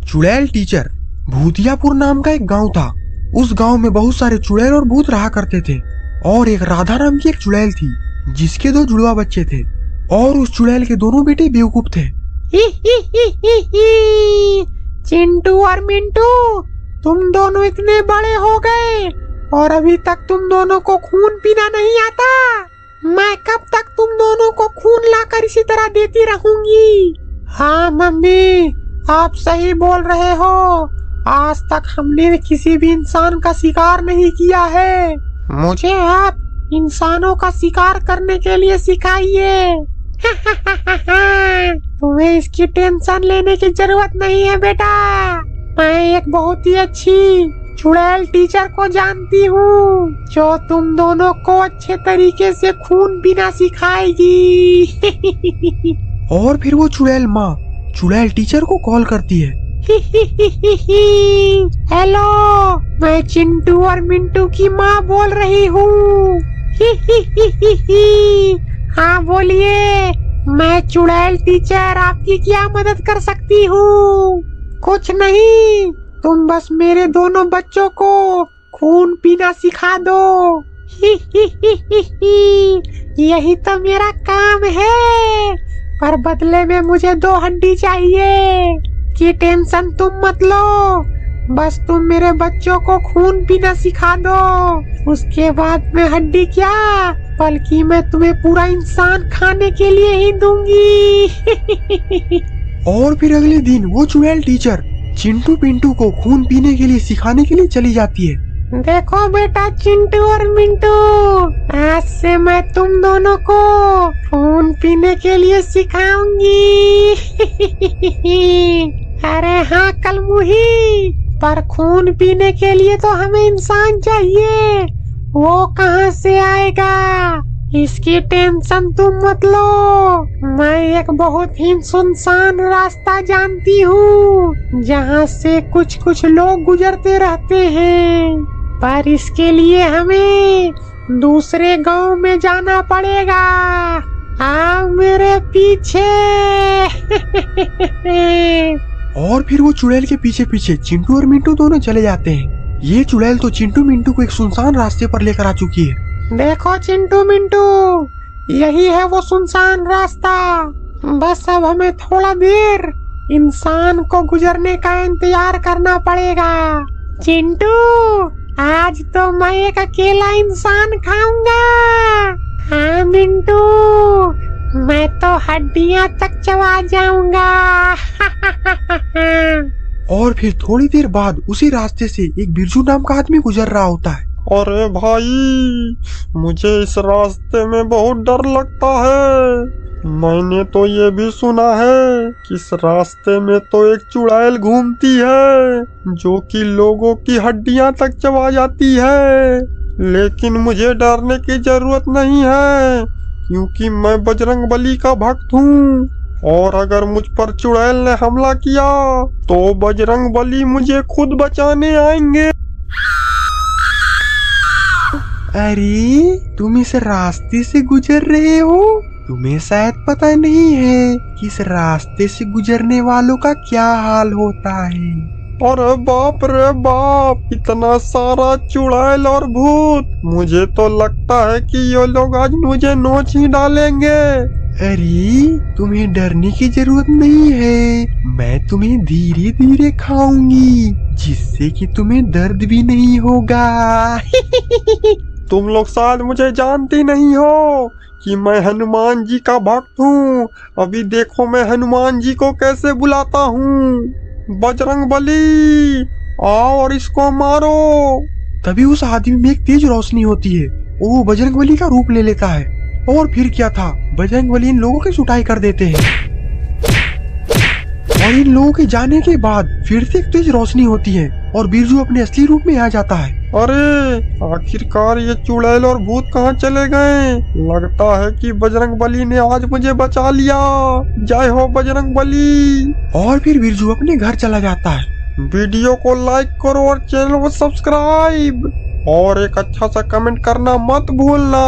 चुड़ैल टीचर। भूतियापुर नाम का एक गांव था। उस गांव में बहुत सारे चुड़ैल और भूत रहा करते थे और एक राधा नाम की एक चुड़ैल थी जिसके 2 जुड़वा बच्चे थे और उस चुड़ैल के दोनों बेटे बेवकूफ थे। चिंटू और मिंटू, तुम दोनों इतने बड़े हो गए और अभी तक तुम दोनों को खून पीना नहीं आता। मैं कब तक तुम दोनों को खून लाकर इसी तरह देती रहूंगी। हाँ मम्मी, आप सही बोल रहे हो। आज तक हमने किसी भी इंसान का शिकार नहीं किया है। मुझे आप इंसानों का शिकार करने के लिए सिखाइए। तुम्हें इसकी टेंशन लेने की जरूरत नहीं है बेटा। मैं एक बहुत ही अच्छी चुड़ैल टीचर को जानती हूँ जो तुम दोनों को अच्छे तरीके से खून पीना सिखाएगी। और फिर वो चुड़ैल माँ चुड़ैल टीचर को कॉल करती है। हेलो, मैं चिंटू और मिंटू की माँ बोल रही हूँ। हाँ बोलिए, मैं चुड़ैल टीचर आपकी क्या मदद कर सकती हूँ। कुछ नहीं, तुम बस मेरे दोनों बच्चों को खून पीना सिखा दो। यही तो मेरा काम है, पर बदले में मुझे 2 हड्डी चाहिए। की टेंशन तुम मत लो, बस तुम मेरे बच्चों को खून पीना सिखा दो। उसके बाद मैं हड्डी क्या, बल्कि मैं तुम्हें पूरा इंसान खाने के लिए ही दूंगी। और फिर अगले दिन वो चुड़ैल टीचर चिंटू पिंटू को खून पीने के लिए सिखाने के लिए चली जाती है। देखो बेटा चिंटू और मिंटू, आज से मैं तुम दोनों को खून पीने के लिए सिखाऊंगी। अरे हाँ कलमुही, पर खून पीने के लिए तो हमें इंसान चाहिए। वो कहाँ से आएगा, इसकी टेंशन तुम मत लो। मैं एक बहुत ही सुनसान रास्ता जानती हूँ जहाँ से कुछ कुछ लोग गुजरते रहते हैं, पर इसके लिए हमें दूसरे गांव में जाना पड़ेगा। आओ मेरे पीछे। और फिर वो चुड़ैल के पीछे पीछे चिंटू और मिंटू दोनों चले जाते हैं। ये चुड़ैल तो चिंटू मिंटू को एक सुनसान रास्ते पर लेकर आ चुकी है। देखो चिंटू मिंटू, यही है वो सुनसान रास्ता। बस अब हमें थोड़ा देर इंसान को गुजरने का इंतजार करना पड़ेगा। चिंटू, आज तो मैं एक अकेला इंसान खाऊंगा। हाँ मिंटू, मैं तो हड्डियां तक चबा जाऊंगा। और फिर थोड़ी देर बाद उसी रास्ते से एक बिरजू नाम का आदमी गुजर रहा होता है। अरे भाई, मुझे इस रास्ते में बहुत डर लगता है। मैंने तो ये भी सुना है कि इस रास्ते में तो एक चुड़ैल घूमती है जो कि लोगों की हड्डियां तक चबा जाती है। लेकिन मुझे डरने की जरूरत नहीं है क्योंकि मैं बजरंगबली का भक्त हूँ, और अगर मुझ पर चुड़ैल ने हमला किया तो बजरंगबली मुझे खुद बचाने आएंगे। अरे, तुम इस रास्ते से गुजर रहे हो? तुम्हें शायद पता नहीं है कि इस रास्ते से गुजरने वालों का क्या हाल होता है। अरे बाप रे बाप, इतना सारा चुड़ैल और भूत। मुझे तो लगता है कि ये लोग आज मुझे नोच ही डालेंगे। अरे, तुम्हें डरने की जरूरत नहीं है। मैं तुम्हें धीरे धीरे खाऊंगी जिससे कि तुम्हें दर्द भी नहीं होगा। तुम लोग शायद मुझे जानती नहीं हो कि मैं हनुमान जी का भक्त हूँ। अभी देखो मैं हनुमान जी को कैसे बुलाता हूँ। बजरंगबली, आओ और इसको मारो। तभी उस आदमी में एक तेज रोशनी होती है और वो बजरंगबली का रूप ले लेता है। और फिर क्या था, बजरंगबली इन लोगों की सुटाई कर देते हैं। और इन लोगों के जाने के बाद फिर से एक तेज रोशनी होती है और बिरजू अपने असली रूप में आ जाता है। अरे आखिरकार ये चुड़ैल और भूत कहाँ चले गए? लगता है कि बजरंगबली ने आज मुझे बचा लिया। जय हो बजरंगबली। और फिर बिरजू अपने घर चला जाता है। वीडियो को लाइक करो और चैनल को सब्सक्राइब और एक अच्छा सा कमेंट करना मत भूलना।